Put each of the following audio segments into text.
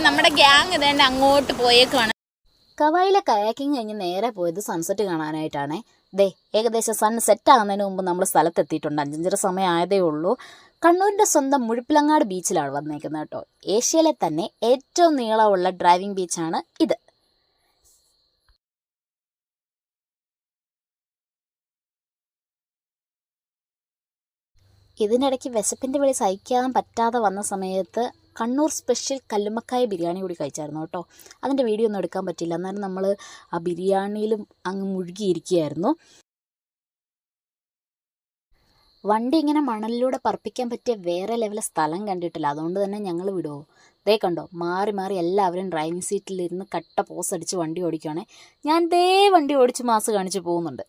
നമ്മുടെ ഗ്യാങ് ഇതേണ്ട അങ്ങോട്ട് പോയേക്കുവാണ്. കവായിലെ കയാക്കിങ് കഴിഞ്ഞ് നേരെ പോയത് സൺസെറ്റ് കാണാനായിട്ടാണേ. ഏകദേശം സൺ സെറ്റ് ആകുന്നതിന് മുമ്പ് നമ്മൾ സ്ഥലത്തെത്തിയിട്ടുണ്ട്. 5:30 സമയം ആയതേ ഉള്ളൂ. കണ്ണൂരിൻ്റെ സ്വന്തം മുഴുപ്പിലങ്ങാട് ബീച്ചിലാണ് വന്നേക്കുന്നത് കേട്ടോ. ഏഷ്യയിലെ തന്നെ ഏറ്റവും നീളമുള്ള ഡ്രൈവിംഗ് ബീച്ചാണ് ഇത്. ഇതിനിടയ്ക്ക് വിശപ്പിൻ്റെ വിളി സഹിക്കാൻ പറ്റാതെ വന്ന സമയത്ത് കണ്ണൂർ സ്പെഷ്യൽ കല്ലുമ്മക്കായ ബിരിയാണി കൂടി കഴിച്ചായിരുന്നു കേട്ടോ. അതിൻ്റെ വീഡിയോ ഒന്നും എടുക്കാൻ പറ്റില്ല. എന്നാലും നമ്മൾ ആ ബിരിയാണിയിലും അങ്ങ് മുഴുകിയിരിക്കുകയായിരുന്നു. വണ്ടി ഇങ്ങനെ മണലിലൂടെ പറപ്പിക്കാൻ പറ്റിയ വേറെ ലെവൽ സ്ഥലം കണ്ടിട്ടില്ല. അതുകൊണ്ട് തന്നെ ഞങ്ങൾ വിടുമോ? കണ്ടോ, മാറി മാറി എല്ലാവരും ഡ്രൈവിംഗ് സീറ്റിലിരുന്ന് കട്ട പോസ് അടിച്ച് വണ്ടി ഓടിക്കുകയാണേ. ഞാൻ വണ്ടി ഓടിച്ച് മാസ് കാണിച്ച് പോകുന്നുണ്ട്.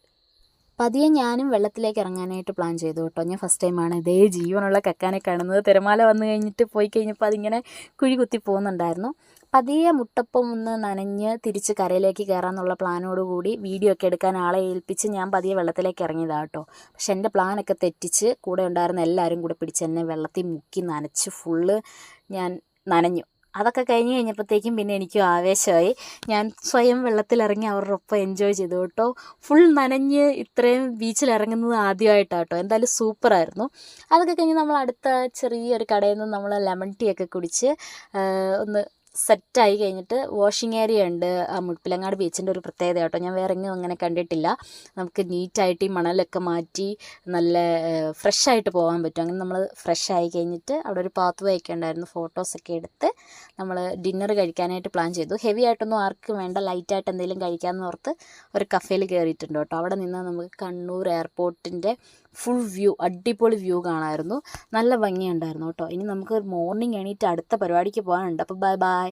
പതിയെ ഞാനും വെള്ളത്തിലേക്ക് ഇറങ്ങാനായിട്ട് പ്ലാൻ ചെയ്തു കേട്ടോ. ഞാൻ ഫസ്റ്റ് ടൈമാണ് ജീവനുള്ള കക്കാനെ കാണുന്നത്. തിരമാല വന്നു കഴിഞ്ഞിട്ട് പോയി കഴിഞ്ഞപ്പോൾ അതിങ്ങനെ കുഴി കുത്തി പോകുന്നുണ്ടായിരുന്നു. പതിയെ മുട്ടപ്പം ഒന്ന് നനഞ്ഞ് തിരിച്ച് കരയിലേക്ക് കയറാമെന്നുള്ള പ്ലാനോടുകൂടി വീഡിയോ ഒക്കെ എടുക്കാൻ ആളെ ഏൽപ്പിച്ച് ഞാൻ പതിയെ വെള്ളത്തിലേക്ക് ഇറങ്ങിയതാണ് കേട്ടോ. പക്ഷെ എൻ്റെ പ്ലാനൊക്കെ തെറ്റിച്ച് കൂടെ ഉണ്ടായിരുന്ന എല്ലാവരും കൂടെ പിടിച്ച് എന്നെ വെള്ളത്തിൽ മുക്കി നനച്ച് ഫുള്ള് ഞാൻ നനഞ്ഞു. അതൊക്കെ കഴിഞ്ഞ് കഴിഞ്ഞപ്പോഴത്തേക്കും പിന്നെ എനിക്ക് ആവേശമായി. ഞാൻ സ്വയം വെള്ളത്തിലിറങ്ങി അവരുടെ ഒപ്പം എൻജോയ് ചെയ്തു കേട്ടോ. ഫുൾ നനഞ്ഞ് ഇത്രയും ബീച്ചിലിറങ്ങുന്നത് ആദ്യമായിട്ടാണ് കേട്ടോ. എന്തായാലും സൂപ്പറായിരുന്നു. അതൊക്കെ കഴിഞ്ഞ് നമ്മൾ അടുത്ത ചെറിയൊരു കടയിൽ നിന്ന് നമ്മൾ ലെമൺ ടീ ഒക്കെ കുടിച്ച് ഒന്ന് സെറ്റായി കഴിഞ്ഞിട്ട് വാഷിംഗ് ഏരിയ ഉണ്ട്. മുഴപ്പിലങ്ങാട് ബീച്ചിൻ്റെ ഒരു പ്രത്യേകത കേട്ടോ. ഞാൻ വേറെ എങ്ങും അങ്ങനെ കണ്ടിട്ടില്ല. നമുക്ക് നീറ്റായിട്ട് ഈ മണലൊക്കെ മാറ്റി നല്ല ഫ്രഷായിട്ട് പോകാൻ പറ്റും. അങ്ങനെ നമ്മൾ ഫ്രഷായി കഴിഞ്ഞിട്ട് അവിടെ ഒരു പാത്ത് വേ ഒക്കെ ഉണ്ടായിരുന്നു. ഫോട്ടോസൊക്കെ എടുത്ത് നമ്മൾ ഡിന്നർ കഴിക്കാനായിട്ട് പ്ലാൻ ചെയ്തു. ഹെവി ആയിട്ടൊന്നും ആർക്കും വേണ്ട, ലൈറ്റായിട്ട് എന്തെങ്കിലും കഴിക്കാമെന്ന് ഓർത്ത് ഒരു കഫേയിൽ കയറിയിട്ടുണ്ട് കേട്ടോ. അവിടെ നിന്ന് നമുക്ക് കണ്ണൂർ എയർപോർട്ടിൻ്റെ ഫുൾ വ്യൂ, അടിപൊളി വ്യൂ കാണാമായിരുന്നു. നല്ല ഭംഗിയുണ്ടായിരുന്നു കേട്ടോ. ഇനി നമുക്ക് മോർണിംഗ് എണീറ്റ് അടുത്ത പരിപാടിക്ക് പോകാനുണ്ട്. അപ്പോൾ ബൈ ബൈ.